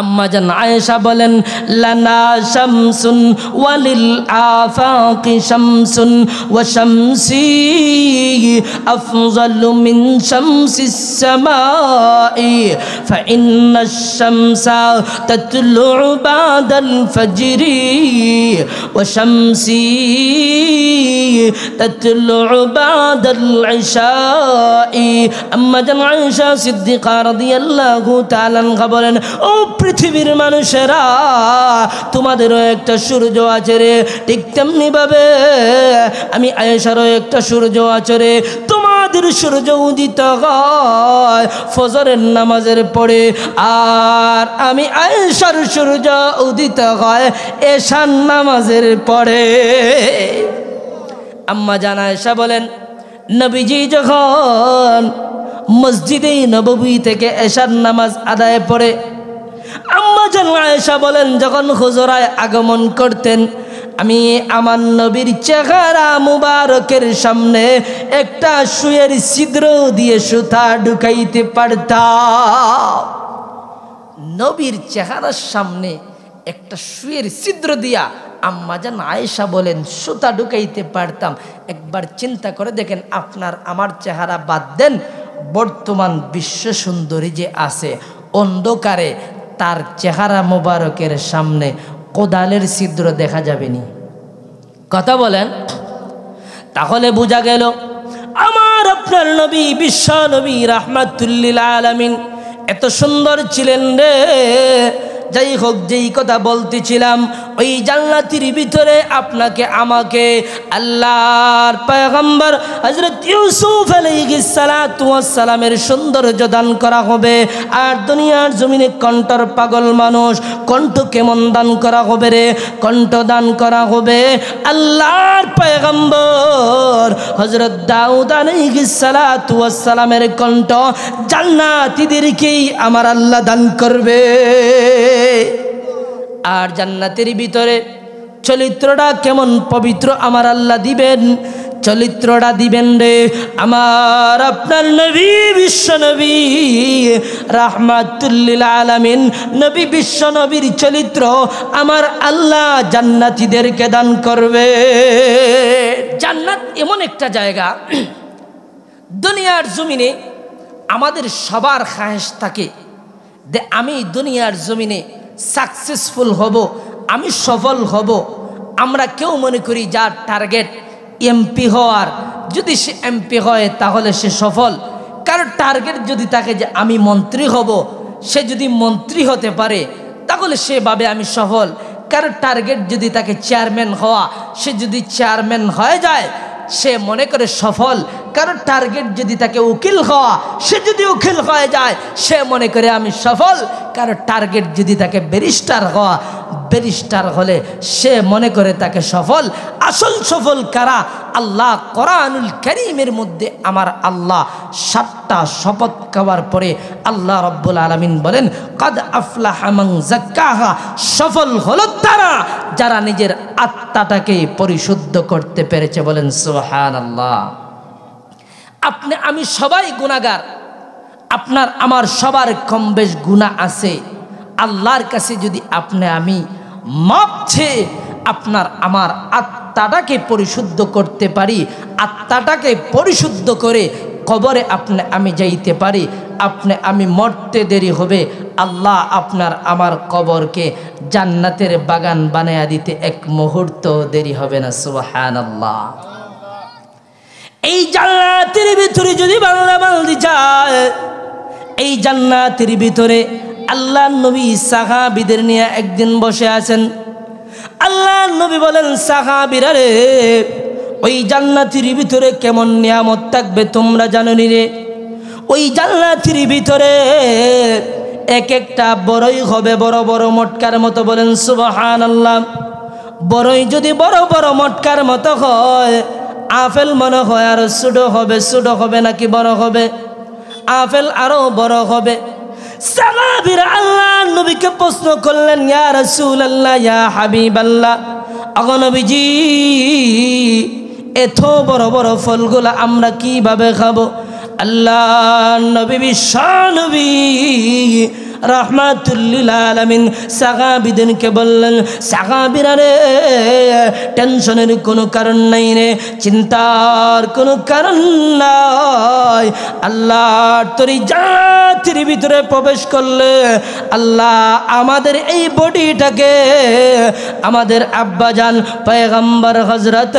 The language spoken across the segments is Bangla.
আম্মা জান আয়েশা বলেন, লানা শামসুন ওয়ালিল আফাকি শামসুন ওয়া শামসি আফজালু মিন শামসিস সামাই ফা ইন্নাশ শামসা তাতলুউ বাদাল ফাজরি ওয়া শামসি তাতলুউ বাদাল ইশাই। আম্মা জান আয়েশা সিদ্দিকা রাদিয়াল্লাহু তাআলা আনহা বলেন, ও পৃথিবীর মানুষেরা, তোমাদেরও একটা সূর্য আছে রে, ঠিক তেমনি ভাবে আমি আয়েশারও একটা সূর্য আছে রে। তোমাদের সূর্য উদিত হয় ফজরের নামাজের পরে, আর আমি আয়েশার সূর্য উদিত হয় এশার নামাজের পরে। আম্মা জান আয়েশা বলেন, নবীজি যখন মসজিদে নববী থেকে এশার নামাজ আদায় পড়ে, আম্মা জান আয়েশা বলেন, যখন হুজুরায় আগমন করতেন, আমি আমার নবীর চেহারা মুবারকের সামনে একটা সুয়ের ছিদ্র দিয়ে সুতা ঢুকাইতে পারতাম। নবীর চেহারার সামনে একটা সুয়ের ছিদ্র দিয়া আম্মা জান আয়েশা বলেন সুতা ঢুকাইতে পারতাম। একবার চিন্তা করে দেখেন, আপনার আমার চেহারা বাদ দেন, বর্তমান বিশ্ব সুন্দরী যে আছে, অন্ধকারে তার চেহারা মোবারকের সামনে কোদালের ছিদ্র দেখা যাবে নি? কথা বলেন। তাহলে বোঝা গেল আমার আপনার নবী, বিশ্ব নবী রাহমাতুল লিল আলামিন এত সুন্দর ছিলেন রে। যাই হোক, যেই কথা বলতেছিলাম, ওই জান্নাতের ভিতরে আপনাকে আমাকে আল্লাহর পয়গম্বর হযরত ইউসুফ আলাইহিস সালাতু ওয়াস সালামের সৌন্দর্য দান করা হবে। আর দুনিয়ার জমিনে কণ্ঠর পাগল মানুষ, কণ্ঠ কেমন দান করা হবে রে? কণ্ঠ দান করা হবে আল্লাহর পয়গম্বর হযরত দাউদ আলাইহিস সালাতু ওয়াস সালামের কণ্ঠ। জান্নাতীদেরকেই আমার আল্লাহ দান করবে। আর জান্নাতের ভিতরে চরিত্রটা কেমন পবিত্র আমার আল্লাহ দিবেন, চরিত্রটা দিবেন রে আমার আপনার নবী, বিশ্ব নবী রাহমাতুল লিল আলামিন নবী, বিশ্ব নবীর চরিত্র আমার আল্লাহ জান্নাতীদেরকে দান করবে। জান্নাত এমন একটা জায়গা, দুনিয়ার জমিনে আমাদের সবার খায়েশ থাকে যে আমি দুনিয়ার জমিনে সাকসেসফুল হব, আমি সফল হব। আমরা কেউ মনে করি যার টার্গেট এমপি হওয়ার, যদি সে এমপি হয় তাহলে সে সফল। কারণ টার্গেট যদি থাকে যে আমি মন্ত্রী হব, সে যদি মন্ত্রী হতে পারে তাহলে সে ভাবে আমি সফল। কারণ টার্গেট যদি তাকে চেয়ারম্যান হওয়া, সে যদি চেয়ারম্যান হয়ে যায় সে মনে করে সফল। কারণ টার্গেট যদি তাকে উকিল হওয়া, সে যদি উকিল হয়ে যায় সে মনে করে আমি সফল। কারণ টার্গেট যদি তাকে ব্যারিস্টার হওয়া, ব্যারিস্টার হলে সে মনে করে তাকে সফল। আসল সফল কারা? আল্লাহ কোরআনুল কারীমের মধ্যে আমার আল্লাহ 7টা শপথ খাওয়ার পরে আল্লাহ রাব্বুল আলামিন বলেন, কাদ আফলাহা মান যাক্কাহা, সফল হলো তারা যারা নিজের আত্মাটাকে পরিশুদ্ধ করতে পেরেছে। বলেন সুবহানাল্লাহ। আপনি আমি সবাই গুনাহগার, আপনার আমার সবার কম বেশ গুনাহ আছে। আল্লাহর কাছে যদি আপনি আমি মাপ চেয়ে আপনার আমার আত্মাটাকে পরিশুদ্ধ করতে পারি, আত্মাটাকে পরিশুদ্ধ করে কবরে আপনি আমি যাইতে পারি, আপনি আমি মরতে দেরি হবে, আল্লাহ আপনার আমার কবরকে জান্নাতের বাগান বানায়া দিতে এক মুহূর্ত দেরি হবে না। সুবহানাল্লাহ। এই জান্নাতের ভিতরে যদি বান্দা বান্দি যায়, এই জান্নাতের ভিতরে আল্লাহ নবী সাহাবীদের নিয়ে একদিন বসে আছেন। আল্লাহ নবী বলেন, সাহাবীরা রে, ওই জান্নাতের ভিতরে কেমন নিয়ামত থাকবে তোমরা জানো নি রে? ওই জান্নাতের ভিতরে এক একটা বড়ই হবে বড় বড় মটকার মতো। বলেন সুবহানাল্লাহ। বড়ই যদি বড় বড় মটকার মতো হয়, আপেল মনে হয় আর ছোট হবে, ছোট হবে নাকি বড় হবে? আপেল আরো বড় হবে। সাহাবীরা আল্লাহ নবীকে প্রশ্ন করলেন, ইয়া রাসূলুল্লাহ, ইয়া হাবিবাল্লাহ, ওগো নবীজি, এত বড় বড় ফলগুলো আমরা কিভাবে খাবো? আল্লাহ নবী বিশ্ব নবী রাহমাতুল আলামিন সাহাবীদেরকে বললেন, সাহাবীরা রে, টেনশনের কোনো কারণ নাই রে, চিন্তার কোনো কারণ নাই। আল্লাহর তরি জাতির ভিতরে প্রবেশ করলে আল্লাহ আমাদের এই বডিটাকে আমাদের আব্বাজান পয়গম্বর হযরত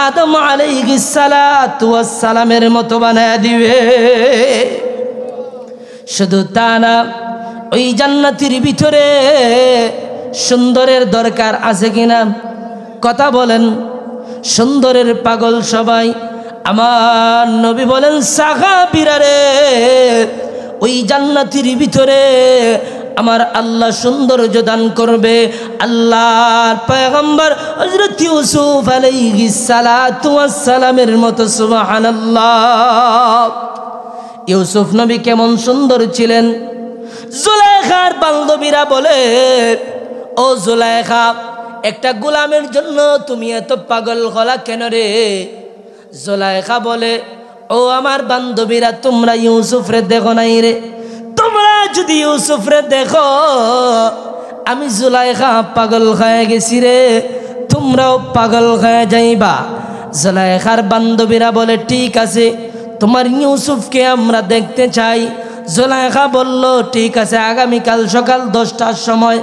আদম আলাইহিস সালাতু ওয়াস সালামের মতো বানায় দিবে। শুধু তা না, ওই জান্নাতের ভিতরে সুন্দরের দরকার আছে কিনা কথা বলেন? সুন্দরের পাগল সবাই। আমার নবী বলেন, সাহাবীরা রে, ওই জান্নাতের ভিতরে আমার আল্লাহ সৌন্দর্য দান করবে। আল্লাহর পয়গম্বর হযরত ইউসুফ আলাইহিস সালাতু ওয়াস সালামের মতো। সুবহানাল্লাহ। ইউসুফ নবী কেমন সুন্দর ছিলেন। জুলাইখার বান্ধবীরা বলে, ও জুলাইখা, একটা গোলামের জন্য তুমি এত পাগল হলা কেন রে? জুলাইখা বলে, ও আমার বান্ধবীরা, তোমরা ইউসুফ রে দেখো নাই রে? তোমরা যদি ইউসুফ রে দেখো, আমি জুলাইখা পাগল হয়ে গেছি রে, তোমরাও পাগল হয়ে যাইবা। জুলাইখার বান্ধবীরা বলে, ঠিক আছে, তোমার ইউসুফকে আমরা দেখতে চাই। জুলাইখা বলল, ঠিক আছে, আগামীকাল সকাল 10টার সময়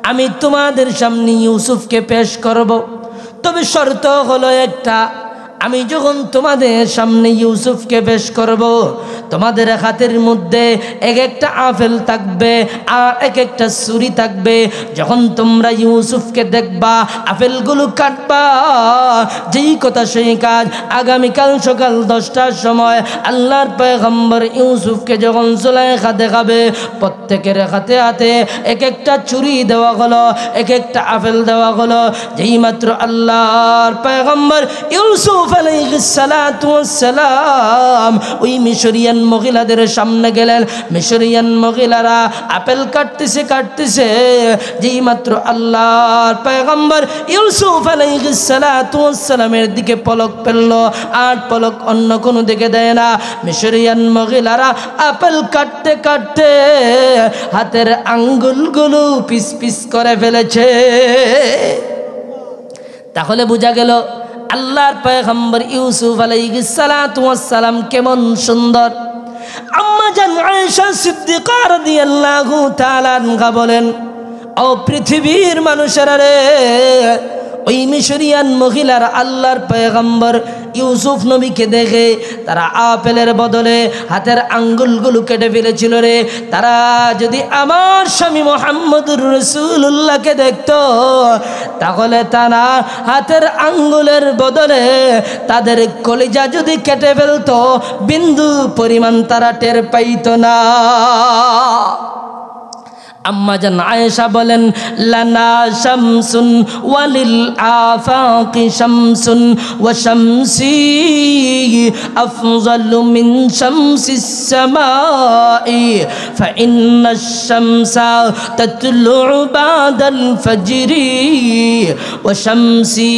আমি তোমাদের সামনে ইউসুফকে পেশ করব। তবে শর্ত হলো একটা, আমি যখন তোমাদের সামনে ইউসুফকে পেশ করব, তোমাদের হাতের মধ্যে এক একটা আপেল থাকবে আর এক একটা ছুরি থাকবে। যখন তোমরা ইউসুফকে দেখবা, আপেলগুলো কাটবা। যেই কথা সেই কাজ। আগামীকাল সকাল 10টার সময় আল্লাহর পয়গম্বর ইউসুফকে যখন জুলাইখা দেখাবে, প্রত্যেকের হাতে হাতে এক একটা ছুরি দেওয়া হলো, এক একটা আপেল দেওয়া হলো। যেই মাত্র আল্লাহর পয়গম্বর ইউসুফ আলাইহিস সালাতু ওয়াস সালাম ওই মিশরিয়ান মহিলাদের সামনে গেলেন। মিশরিয়ান মহিলারা আপেল কাটতেছে। যেই মাত্র আল্লাহর পয়গম্বর ইউসুফ আলাইহিস সালাতু ওয়াস সালামের দিকে পলক ফেলল, আর পলক অন্য কোনো দিকে দেয় না। মিশরিয়ান মহিলারা আপেল কাটতে কাটতে হাতের আঙ্গুলগুলো পিস পিস করে ফেলেছে। তাহলে বোঝা গেল আল্লাহর পয়গম্বর ইউসুফ আলাইহিস সালাতু ওয়াস সালাম কেমন সুন্দর। আম্মা জান আয়েশা সিদ্দিকা রাদিয়াল্লাহু তাআলা আনহা বলেন, ও পৃথিবীর মানুষেরা রে, ওই মিশরিয়ান মহিলার আল্লাহর পয়গম্বর ইউসুফ নবীকে দেখে তারা আপেলের বদলে হাতের আঙ্গুলগুলো কেটে ফেলেছিল রে। তারা যদি আমার স্বামী মুহাম্মদুর রাসূলুল্লাহকে দেখতো, তাহলে তারা হাতের আঙ্গুলের বদলে তাদের কলিজা যদি কেটে ফেলতো, বিন্দু পরিমাণ তারা টের পাইতো না। আম্মা জান আয়েশা বলেন, লানা শামসুন ওয়ালিল আফাকি শামসুন ওয়া শামসি আফযালু মিন শামসিস সামাই ফাইন্নাশ শামসা তাতলুউ বাদাল ফজরি ওয়া শামসি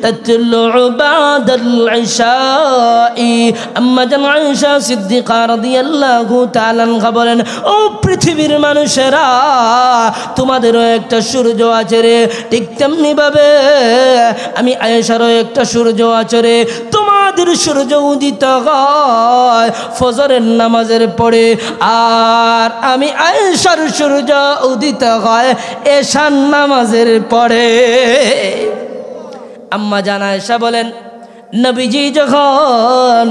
তাতলুউ বাদাল ইশাই। আম্মা জান আয়েশা সিদ্দিকা রাদিয়াল্লাহু তাআলা আনহা বলেন, ও পৃথিবীর মানুষেরা, তোমাদেরও একটা সূর্য আছে রে, ঠিক তেমনি ভাবে আমি আয়েশারও একটা সূর্য আছে রে। তোমাদের সূর্য উদিত হয় ফজরের নামাজের পরে, আর আমি আয়েশার সূর্য উদিত হয় এশার নামাজের পরে। আম্মা জান আয়েশা বলেন, নবীজি যখন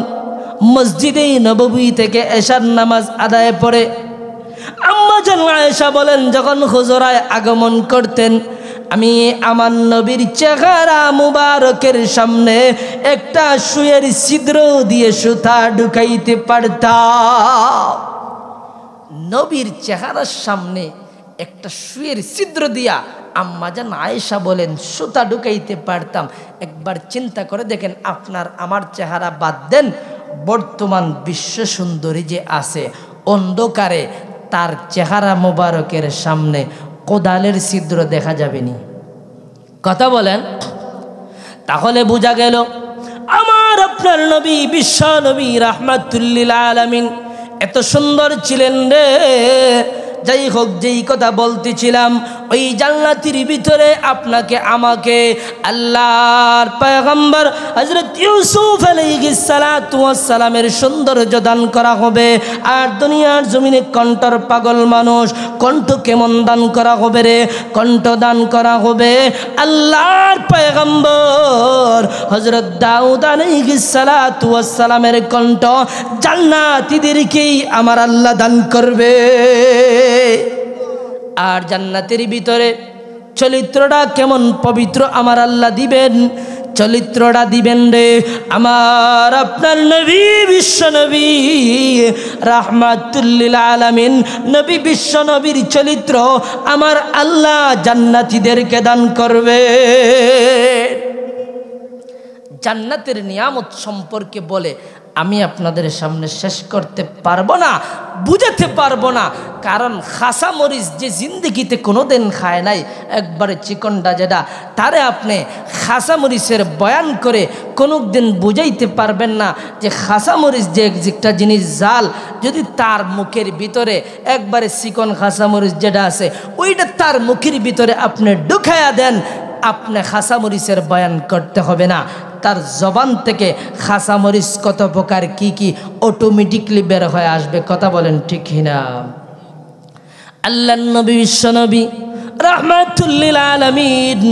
মসজিদে নববী থেকে এশার নামাজ আদায় পড়ে, আম্মা জান আয়েশা বলেন, যখন হুজুরায় আগমন করতেন, আমি আমার নবীর চেহারা মুবারকের সামনে একটা সুয়ের ছিদ্র দিয়ে সুতা ঢুকাইতে পারতাম। নবীর চেহারার সামনে একটা সুয়ের ছিদ্র দিয়া আম্মা জান আয়েশা বলেন সুতা ঢুকাইতে পারতাম। একবার চিন্তা করে দেখেন, আপনার আমার চেহারা বাদ দেন, বর্তমান বিশ্ব সুন্দরী যে আছে, অন্ধকারে তার চেহারা মোবারকের সামনে কোদালের ছিদ্র দেখা যাবেনি। কথা বলেন। তাহলে বোঝা গেল আমার আপনার নবী, বিশ্ব নবী রাহমাতুল লিল আলামিন এত সুন্দর ছিলেন রে। যাই হোক, যেই কথা বলতেছিলাম, ওই জান্নাতের ভিতরে আপনাকে আমাকে আল্লাহর পয়গম্বর হযরত ইউসুফ আলাইহিস সালাতু ওয়াস সালামের সৌন্দর্য দান করা হবে। আর দুনিয়ার জমিনে কণ্ঠর পাগল মানুষ, কণ্ঠ কেমন দান করা হবে রে? কণ্ঠ দান করা হবে আল্লাহর পয়গম্বর হযরত দাউদ আলাইহিস সালাতু ওয়াস সালামের কণ্ঠ জান্নাতীদেরকেই আমার আল্লাহ দান করবে। আর জান্নাতের ভিতরে চরিত্রটা কেমন পবিত্র আমার আল্লাহ দিবেন, চরিত্রটা দিবেন রে আমার আপনার নবী, বিশ্ব নবী রাহমাতুল লিল আলামিন নবী, বিশ্ব নবীর চরিত্র আমার আল্লাহ জান্নাতীদেরকে দান করবে। জান্নাতের নিয়ামত সম্পর্কে বলে আমি আপনাদের সামনে শেষ করতে পারবো না, বুঝাতে পারবো না। কারণ খাসা মরিচ যে জিন্দগিতে কোনোদিন খায় নাই, একবারে চিকনটা যেটা, তারে আপনি খাসা মরিচের বয়ান করে কোনো দিন বুঝাইতে পারবেন না যে খাসা মরিচ যে একটা জিনিস জাল, যদি তার মুখের ভিতরে একবারে চিকন খাসা মরিচ যেটা আছে ওইটা তার মুখের ভিতরে আপনি ঢুকাইয়া দেন, আপনি খাসা মরিচের বয়ান করতে হবে না। তার জবান থেকে খাসা মরিচ কত প্রকার কি কি অটোমেটিকলি বের হয়ে আসবে। কথা বলেন ঠিক কিনা? আল্লাহর নবী, বিশ্ব নবী রাহমাতুল লিল আলামিন,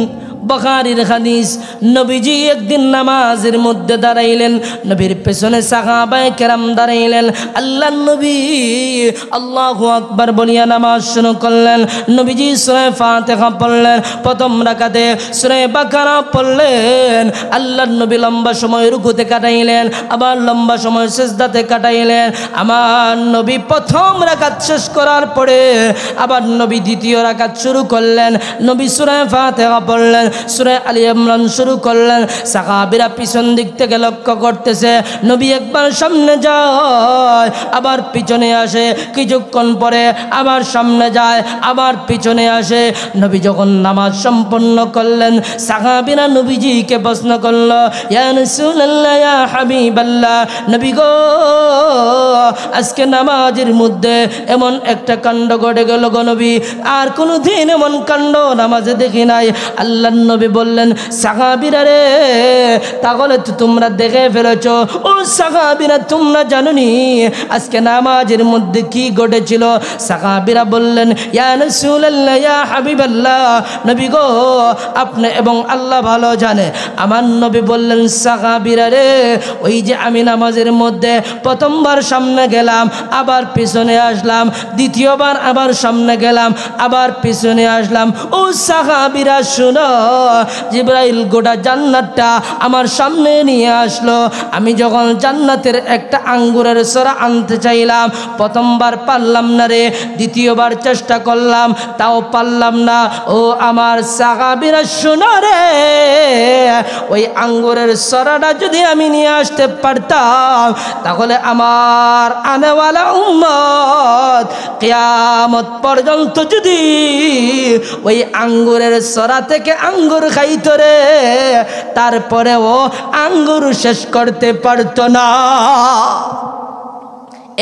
বুখারীর হাদিস, নবীজি একদিন নামাজের মধ্যে দাঁড়াইলেন, নবীর পেছনে সাহাবায়ে কেরাম দাঁড়াইলেন। আল্লাহর নবী আল্লাহু আকবার বলিয়া নামাজ শুরু করলেন। নবীজি সূরা ফাতিহা পড়লেন, প্রথম রাকাতে সূরা বাকারা পড়লেন। আল্লাহর নবী লম্বা সময় রুকুতে কাটাইলেন, আবার লম্বা সময় সিজদাতে কাটাইলেন। আমার নবী প্রথম রাকাত শেষ করার পরে আবার নবী দ্বিতীয় রাকাত শুরু করলেন। নবী সূরা ফাতিহা পড়লেন, সূরা আলী ইমরান শুরু করলেন। সাহাবীরা পিছন দিক থেকে লক্ষ্য করতেছে, নবী একবার সামনে যায় আবার পিছনে আসে, কিছুক্ষণ পরে আবার সামনে যায় আবার পিছনে আসে। নবী যখন নামাজ সম্পন্ন করলেন, সাহাবীরা নবীজিকে প্রশ্ন করলো, ইয়া রাসূলুল্লাহ, ইয়া হাবিবাল্লাহ, নবী গো আজকে নামাজের মধ্যে এমন একটা কাণ্ড ঘটে গেল গো নবী, আর কোনোদিন এমন কাণ্ড নামাজে দেখি নাই। আল্লাহ নবী বললেন, সাহাবীরা রে, তাহলে তো তোমরা দেখে ফেলেছ। ও সাহাবীরা, তোমরা জানোনি আজকে নামাজের মধ্যে কি ঘটেছিল? সাহাবীরা বললেন, ইয়া রাসূলুল্লাহ, ইয়া হাবিবাল্লাহ, নবী গো আপনি এবং আল্লাহ ভালো জানে। আমার নবী বললেন, সাহাবীরা রে, ওই যে আমি নামাজের মধ্যে প্রথমবার সামনে গেলাম আবার পিছনে আসলাম, দ্বিতীয়বার আবার সামনে গেলাম আবার পিছনে আসলাম। ও সাহাবীরা শুনো, জিবরাইল গোটা জান্নাতটা আমার সামনে নিয়ে আসলো। আমি যখন জান্নাতের একটা আঙ্গুরের সরা আনতে চাইলাম, প্রথমবার পারলাম না রে, দ্বিতীয়বার চেষ্টা করলাম তাও পারলাম না। ও আমার সাহাবীরা শুনো রে, ওই আঙ্গুরের সরাটা যদি আমি নিয়ে আসতে পারতাম, তাহলে আমার আনেওয়ালা উম্মত কিয়ামত পর্যন্ত যদি ওই আঙ্গুরের সরা থেকে আঙ্গুর খাইত রে, তারপরেও আঙ্গুর শেষ করতে পারত না।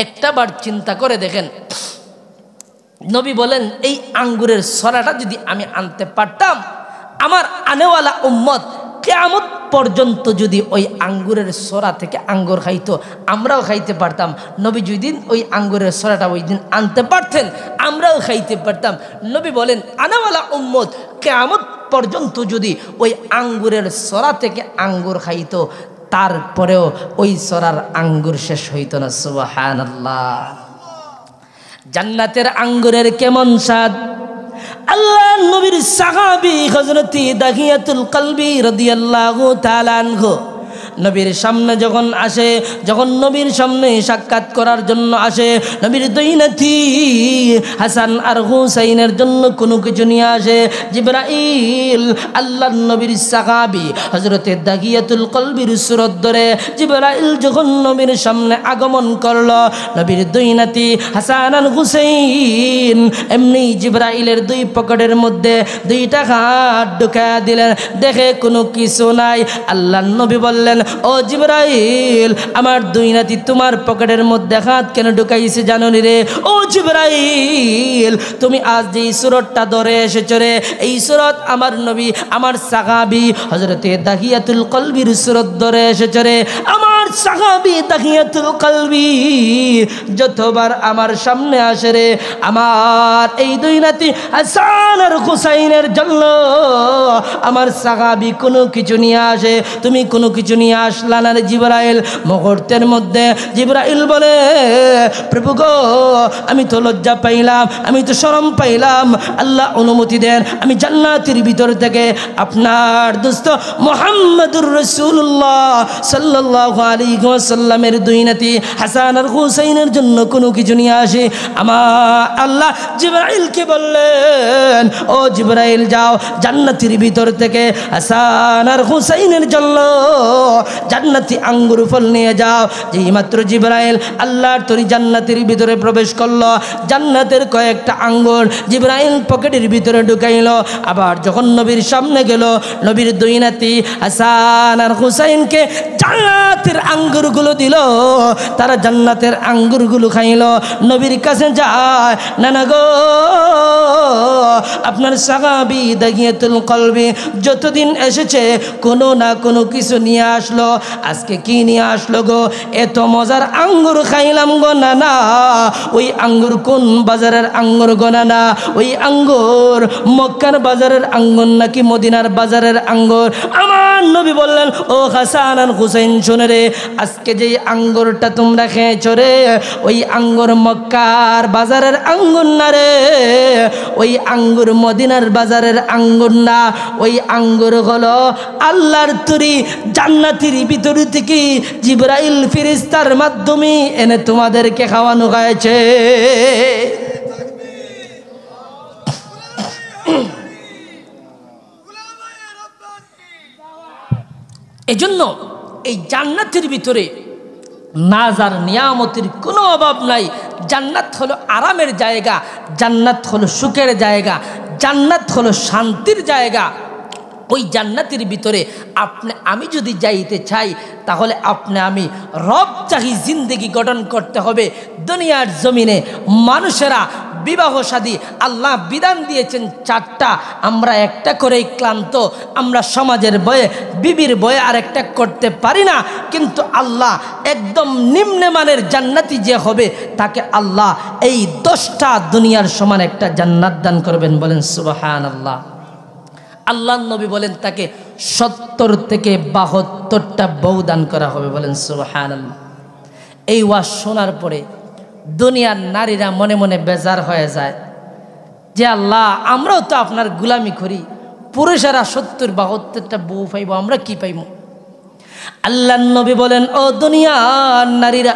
একটা বার চিন্তা করে দেখেন, নবী বলেন এই আঙ্গুরের সরাটা যদি আমি আনতে পারতাম, আমার আনেওয়ালা উম্মত কিয়ামত পর্যন্ত যদি ওই আঙ্গুরের সরা থেকে আঙ্গুর খাইতো, আমরাও খাইতে পারতাম। নবী যেদিন ওই আঙ্গুরের সরাটা ওই দিন আনতে পারতেন, আমরাও খাইতে পারতাম। নবী বলেন আনাওয়ালা উম্মত কিয়ামত পর্যন্ত যদি ওই আঙ্গুরের সরা থেকে আঙ্গুর খাইতো, তারপরেও ওই সরার আঙ্গুর শেষ হইতো না। সুবহানাল্লাহ। জান্নাতের আঙ্গুরের কেমন স্বাদ! আল্লাহ নবীর সাহাবী হযরত দাহিয়াতুল কলবি রাদিয়াল্লাহু তাআলা আনহু নবীর সামনে যখন আসে, যখন নবীর সামনে সাক্ষাৎ করার জন্য আসে, নবীর দুই নাতি হাসান আর হুসাইনের জন্য কোনো কিছু নিয়ে আসে। জিবরাইল আল্লাহর নবীর সাহাবী হযরত দাহিয়াতুল কলবির সুরত ধরে জিবরাইল যখন নবীর সামনে আগমন করলো, নবীর দুই নাতি হাসান আর হুসাইন এমনি জিবরাইলের দুই পকেটের মধ্যে দুইটা হাত ঢুকায়া দিলেন। দেখে কোনো কিছু নাই। আল্লাহর নবী বললেন, ও জিবরাইল আমার দুই নাতি তোমার পকেটের মধ্যে হাত কেন ঢুকাইছে জানো নি রে? ও জিবরাইল তুমি আজ যে সূরাটা ধরে এসেছো রে, এই সূরা আমার নবী আমার সাহাবী হযরতে দাহিয়াতুল কলবির সূরা ধরে এসেছো রে। আমার সাহাবী দাহিয়াতুল কলবি যতবার আমার সামনে আসে রে, আমার এই দুই নাতি হাসান আর হুসাইনের জন্য আমার সাহাবী কোনো কিছু নিয়ে আসে, তুমি কোনো কিছু নিয়ে আসলা না রে জিবরাইল। মুহূর্তের মধ্যে জিবরাইল বলে প্রভু গো আমি তো লজ্জা পাইলাম, আমি তো শরম পাইলাম, আল্লাহ অনুমতি দেন আমি জান্নাতের ভিতর থেকে আপনার দোস্ত মুহাম্মদুর রাসূলুল্লাহ সাল্লাল্লাহু আলাইহি ওয়াসাল্লামের দুই নাতি হাসান আর হুসাইনের জন্য কোনো কিছু নিয়ে আসে। আমার আল্লাহ জিবরাইলকে বললেন ও জিবরাইল যাও জান্নাতের ভিতর থেকে হাসান আর হুসাইনের জন্য জান্নাতি আঙ্গুর ফল নিয়ে যাও। যেই মাত্র জিবরাইল আল্লাহর তরি জান্নাতের ভিতরে প্রবেশ করলো, জান্নাতের কয়েকটা আঙ্গুর জিবরাইল পকেটের ভিতরে ঢুকাইল। আবার যখন নবীর সামনে গেল, নবীর দুই নাতি হাসান আর হুসাইনকে জান্নাতের আঙ্গুরগুলো দিল, তারা জান্নাতের আঙ্গুরগুলো খাইল। নবীর কাছে যায়, নানা গো আপনার সাহাবী দাহিয়াতুল কলবি যতদিন এসেছে কোনো না কোনো কিছু নিয়ে আসলো, আজকে কি নিয়ে আসলো গো? এত মজার আঙ্গুর খাইলাম গো নানা। ওই আঙ্গুর কোন বাজারের আঙ্গুর গো নানা? ওই আঙ্গুর মক্কার বাজারের আঙ্গুর নাকি মদিনার বাজারের আঙ্গুর? আমার নবী বললেন ও হাসান আর হুসাইন শুনে রে, আজকে যেই আঙ্গুরটা তোমরা খেয়েছো রে, ওই আঙ্গুর মক্কার বাজারের আঙ্গুর না রে, ওই আঙ্গুর মদিনার বাজারের আঙ্গুর না, ওই আঙ্গুর হলো আল্লাহর তৈরি জান্নাতের ভিতর থেকে জিবরাইল ফেরেশতার মাধ্যমে এনে তোমাদেরকে খাওয়ানো হয়েছে। এজন্য এই জান্নাতের ভিতরে নাজার নিয়ামতের কোনো অভাব নাই। জান্নাত হলো আরামের জায়গা, জান্নাত হলো সুখের জায়গা, জান্নাত হলো শান্তির জায়গা। ওই জান্নাতের ভিতরে আমি যদি যাইতে চাই তাহলে আমি রব চাহি জিন্দেগি গঠন করতে হবে। দুনিয়ার জমিনে মানুষেরা বিবাহ শাদী আল্লাহ বিধান দিয়েছেন চারটা, আমরা একটা করেই ক্লান্ত, আমরা সমাজের বয়ে বিবির বয়ে আরেকটা করতে পারি না। কিন্তু আল্লাহ একদম নিম্নমানের জান্নাতি যে হবে তাকে আল্লাহ এই 10টা দুনিয়ার সমান একটা জান্নাত দান করবেন। বলেন সুবহানাল্লাহ। আল্লাহ নবী বলেন তাকে 70 থেকে 72টা বউ দান করা হবে। বলেন সুবহানাল্লাহ। এই ওয়াজ শোনার পরে দুনিয়ার নারীরা মনে মনে বেজার হয়ে যায় যে আল্লাহ আমরাও তো আপনার গোলামি করি, পুরুষেরা 70-72টা বউ পাইব, আমরা কি পাইব? আল্লাহ নবী বলেন ও দুনিয়ার নারীরা,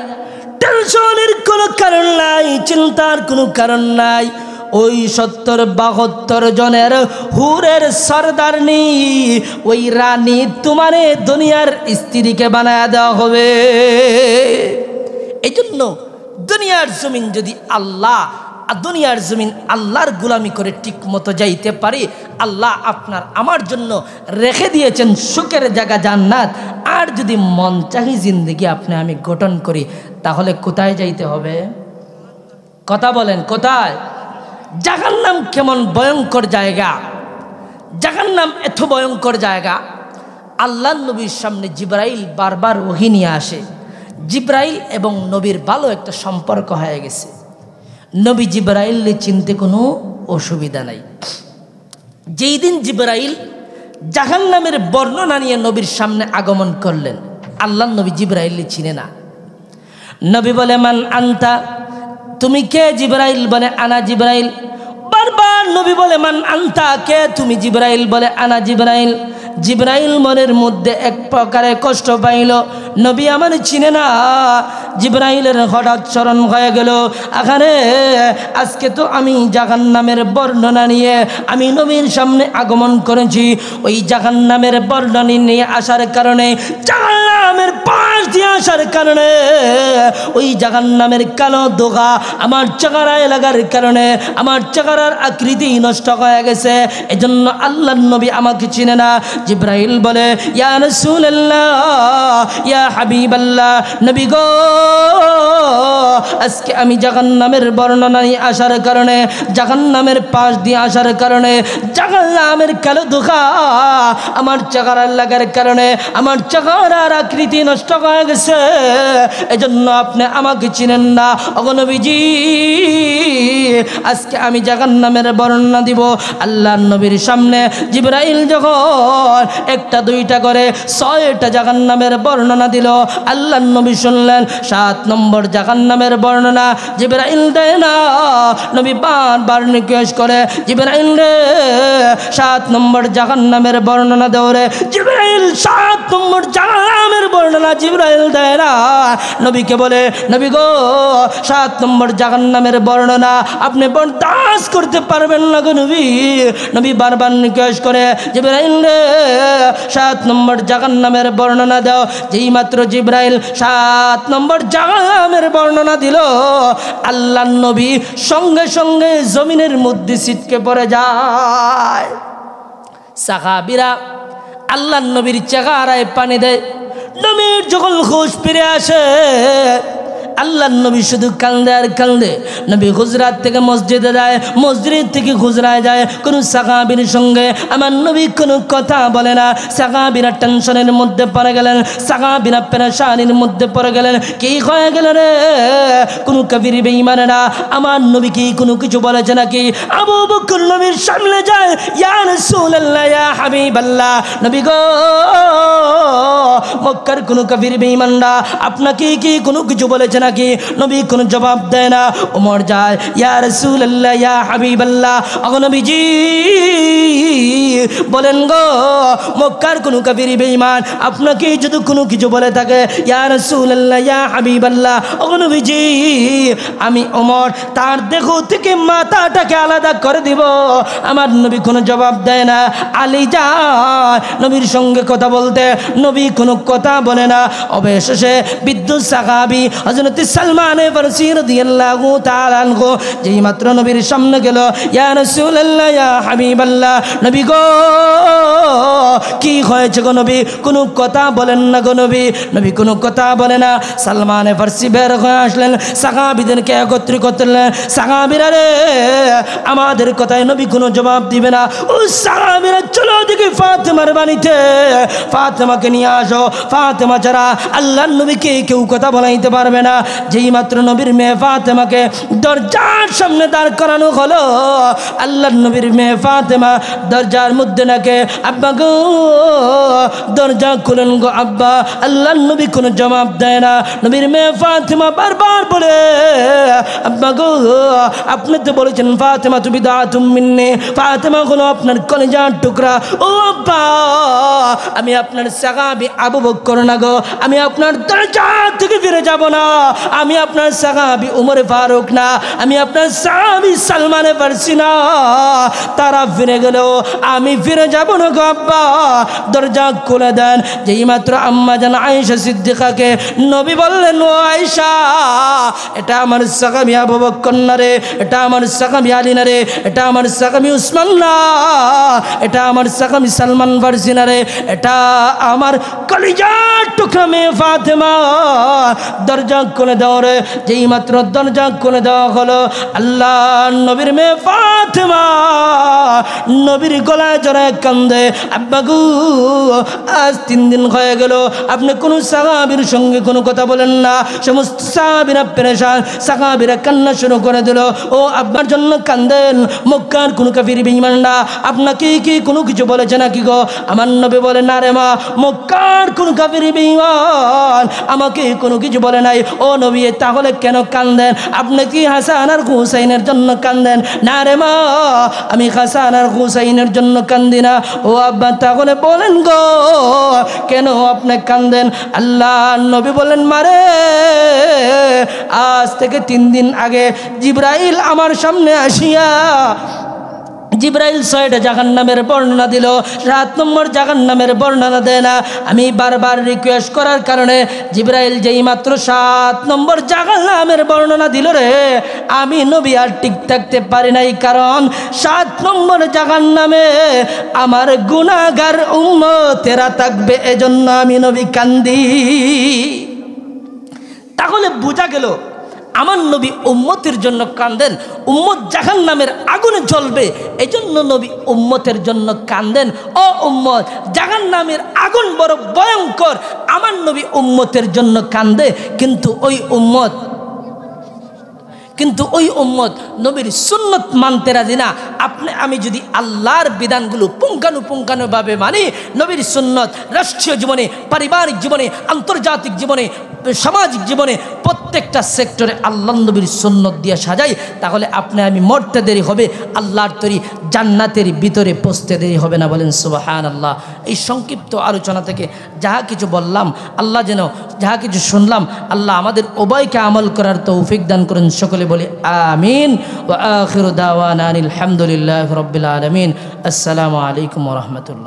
টেনশনের কোনো কারণ নাই, চিন্তার কোনো কারণ নাই। ওই 70-72 জনের হুরের সরদারনি ওই রানী তোমারে দুনিয়ার স্ত্রীকে বানায় দেওয়া হবে। এই জন্য দুনিয়ার জমিন যদি দুনিয়ার জমিন আল্লাহর গোলামি করে ঠিক মতো যাইতে পারি, আল্লাহ আপনার আমার জন্য রেখে দিয়েছেন সুখের জায়গা জান্নাত। আর যদি মন চাহি জিন্দেগি আমি গঠন করি তাহলে কোথায় যাইতে হবে? কথা বলেন কোথায়? জাহান্নাম কেমন ভয়ঙ্কর জায়গা, জাহান্নাম এত ভয়ঙ্কর জায়গা। আল্লাহ নবীর সামনে জিবরাইল বারবার ওহী নিয়ে আসে। জিবরাইল এবং নবীর ভালো একটা সম্পর্ক হয়ে গেছে। নবী জিবরাইলকে চিনতে কোনো অসুবিধা নাই। যেই দিন জিবরাইল জাহান্নামের বর্ণনা নিয়ে নবীর সামনে আগমন করলেন, আল্লাহ নবী জিবরাইলকে চিনে না। নবী বলে মান আনতা, তুমি কে? জিবরাইল বলে আনা জিবরাইল। বারবার নবী বলে মান আনতা, কে তুমি? জিবরাইল বলে আনা জিবরাইল। জিবরাইল মনের মধ্যে এক প্রকারে কষ্ট পাইল, নবী আমার চিনে না। জিবরাইলের হঠাৎ স্মরণ হয়ে গেল, আখানে আজকে তো আমি জাহান্নামের বর্ণনা নিয়ে আমি নবীর সামনে আগমন করেছি। ওই জাহান্নামের বর্ণনা নিয়ে আসার কারণে জাহান্নামের পাশ দিয়ে আসার কারণে ওই জাহান্নামের কালো ধোঁয়া আমার চেহারায় লাগার কারণে আমার চেহারার আকৃতি নষ্ট হয়ে গেছে। এজন্য আল্লাহর নবী আমাকে চিনে না। জিবরাইল বলে, ইয়া রাসূলুল্লাহ, ইয়া হাবিবাল্লাহ, নবী গো, আজকে আমি জাহান্নামের বর্ণনা নিয়ে আসার কারণে, জাহান্নামের পাশ দিয়ে আসার কারণে, জাহান্নামের কালো ধোঁয়া আমার চেহারার লাগার কারণে আমার চেহারার আকৃতি নষ্ট হয়ে গেছে। এজন্য আপনি আমাকে চিনেন না। ওগো নবীজি, আজকে আমি জাহান্নামের বর্ণনা দিব। আল্লাহর নবীর সামনে জিবরাইল যখন একটা দুইটা করে 6টা জাহান্নামের বর্ণনা দিল, আল্লাহর নবী শুনলেন 7 নম্বর জাহান্নামের বর্ণনা জিবরাইল দেয় না। নবী বারবার রিকোয়েস্ট করে, জিবরাইল রে 7 নম্বর জাহান্নামের বর্ণনা দাও রে। জিবরাইল 7 নম্বর জাহান্নামের বর্ণনা জিবরাইল দেয় না। নবীকে বলে, নবী গো, 7 নম্বর জাহান্নামের বর্ণনা আপনি বরদাস্ত করতে পারবেন না গো নবী। নবী বারবার রিকোয়েস্ট করে, জিবরাইল রে 7 নম্বর জাহান্নামের বর্ণনা দাও। যেই মাত্র জিবরাইল 7 নম্বর জাহান্নামের বর্ণনা দিল, আল্লাহর নবী সঙ্গে সঙ্গে জমিনের মধ্যে ছিটকে পড়ে যায়। সাহাবীরা আল্লাহর নবীর চেহারায় পানি দেয়। নবীর যখন হুঁশ ফিরে আসে, আল্লাহর নবী শুধু কান্দে আর কান্দে। নবী হুজরাত থেকে মসজিদে যায়, মসজিদ থেকে হুজরায় যায়। কোনো সাহাবীর সঙ্গে আমার নবী কোনো কথা বলে না। সাহাবীরা টেনশনের মধ্যে পড়ে গেলেন, সাহাবীরা পেরেশানির মধ্যে পড়ে গেলেন। কি হয়ে গেল রে? কোনো কাফির বেঈমানেরা আমার নবী কি কোনো কিছু বলেছে নাকি? আবু বকর নবীর সামনে যায়, ইয়া রাসূলুল্লাহ, ইয়া হাবিবাল্লাহ, নবী গো, মক্কার কোনো কাফির বেঈমানরা আপনাকে কি কোনো কিছু বলেছে নাকি? নবী কোনো জবাব দেয় না। ওমর যায়, ইয়া রাসূলুল্লাহ, ইয়া হাবিবাল্লাহ, ওগো নবীজি বলেন গো, মক্কার কোনো কাফির বেঈমান আপনাকে যদি কোনো কিছু বলে থাকে, ইয়া রাসূলুল্লাহ, ইয়া হাবিবাল্লাহ, ওগো নবীজি আমি ওমর তার দেহ থেকে মাথাটাকে আলাদা করে দিব। আমার নবী কোনো জবাব দেয় না। আলী যায় নবীর সঙ্গে কথা বলতে, নবী কোনো কথা বলে না। অবশেষে বিদ্যুৎ সাহাবী হযরত সালমান ফারসি রাদিয়াল্লাহু তাআলা আনহু যেই মাত্র নবীর সামনে গেল, ইয়া রাসূলুল্লাহ, ইয়া হাবিবাল্লাহ, নবী গো কি হয়েছে গো নবী? কোনো কথা বলেন না গো নবী। নবী কোনো কথা বলে না। সালমান ফারসি বের হয়ে আসলেন, সাহাবীদেরকে একত্রিত করলেন। সাহাবীরা রে, আমাদের কথায় নবী কোনো জবাব দিবে না। ও সাহাবীরা, চলো দেখি ফাতেমার বাড়িতে, ফাতেমাকে নিয়ে আসো। ফাতেমা ছাড়া আল্লাহর নবীকে কেউ কথা বলাইতে পারবে না। যেই মাত্র নবীর মেয়ে ফাতেমাকে দরজার সামনে দাঁড় করানো হলো, আল্লাহর নবীর মেয়ে ফাতেমা দরজার মধ্যে নাকে, আব্বা গো দরজা খুলেন গো আব্বা। আল্লাহর নবী কোনো জবাব দেয় না। নবীর মেয়ে ফাতেমা বারবার বলে, আব্বা গো আপনি তো বলেছেন ফাতেমা তুমি বিদআতুম মিন্নি, ফাতেমা হলো আপনার কলিজার টুকরা। ও আব্বা, আমি আপনার সাহাবী আবু বকর না গো, আমি আপনার দরজা থেকে ফিরে যাব না। আমি আপনার সাহাবী উমর ফারুক না, আমি আপনার সাহাবী সালমান ফারসি না। তারা ফিরে গেল, আমি ফিরে যাব না গো আব্বা, দরজা খুলে দেন। যেই মাত্র আম্মা জান আয়েশা সিদ্দিকাকে নবী বললেন, ও আয়েশা, এটা আমার সাহাবী আবু বকর না রে, এটা আমার সাহাবী আলী না রে, এটা আমার সাহাবী উসমান না, এটা আমার সাহাবী সালমান ফারসি না রে, এটা আমার কলিজার টুকরা মেয়ে ফাতেমা। দরজা খুলে দাও রে। যেই মাত্র দরজা খুলে দেওয়া হলো, আল্লাহ নবীর মেয়ে ফাতেমা নবীর গলায় জড়ায় কান্দে, আব্বা গো আজ 3 দিন হয়ে গেল আপনি কোনো সাহাবীর সঙ্গে কোনো কথা বলেন না। সমস্ত সাহাবীরা পেরেশান, সাহাবীরা কান্না শুরু করে দিল। ও আব্বার জন্য কান্দেন। মক্কার কোনো কাফির বেঈমানরা আপনাকে কি কোনো কিছু বলেছে নাকি গো? আমার নবী বলে, না রে মা, মক্কার কোনো কাফির বেঈমান আমাকে কোনো কিছু বলে নাই। ও নবী, তাহলে কেন কান্দেন? আপনি কি হাসান আর হুসাইনের জন্য কান্দেন? না রে মা, আমি হাসান আর হুসাইনের জন্য কান্দি না। ও আব্বা, তাহলে বলেন গো কেন আপনি কান্দেন? আল্লাহ নবী বলেন, মারে আজ থেকে 3 দিন আগে জিবরাইল আমার সামনে আসিয়া জিবরাইল 6টা জাহান্নামের বর্ণনা দিল, 7 নম্বর জাহান্নামের বর্ণনা দেয় না। আমি বারবার রিকোয়েস্ট করার কারণে জিবরাইল যেই মাত্র 7 নম্বর জাহান্নামের বর্ণনা দিল রে, আমি নবী আর ঠিক থাকতে পারি নাই, কারণ 7 নম্বর জাহান্নামে আমার গুনাহগার উম্মতেরা থাকবে, এজন্য আমি নবী কান্দি। তাহলে বোঝা গেল আমার নবী উম্মতের জন্য কান্দেন, উম্মত জাহান্নামের আগুনে জ্বলবে, এজন্য নবী উম্মতের জন্য কান্দেন। ও উম্মত, জাহান্নামের আগুন বড় ভয়ঙ্কর, আমার নবী উম্মতের জন্য কান্দে, কিন্তু ওই উম্মত নবীর সুন্নত মানতে রাজি না। আপনি আমি যদি আল্লাহর বিধানগুলো পুঙ্খানুপুঙ্খানুভাবে মানি, নবীর সুন্নত রাষ্ট্রীয় জীবনে, পারিবারিক জীবনে, আন্তর্জাতিক জীবনে, সামাজিক জীবনে, প্রত্যেকটা সেক্টরে আল্লাহ নবীর সুন্নত দিয়ে সাজাই, তাহলে আপনি আমি মরতে দেরি হবে, আল্লাহর তৈরি জান্নাতের ভিতরে পৌঁছতে দেরি হবে না। বলেন সুবহানাল্লাহ। এই সংক্ষিপ্ত আলোচনা থেকে যাহা কিছু বললাম, আল্লাহ যেন যাহা কিছু শুনলাম, আল্লাহ আমাদের উভয়কে আমল করার তৌফিক দান করেন। সকলে বলি আমিন। ওয়া আখিরু দাওয়ানা আলহামদুলিল্লাহি রাব্বিল আলামিন। আসসালামু আলাইকুম ওয়া রাহমাতুল্লাহ।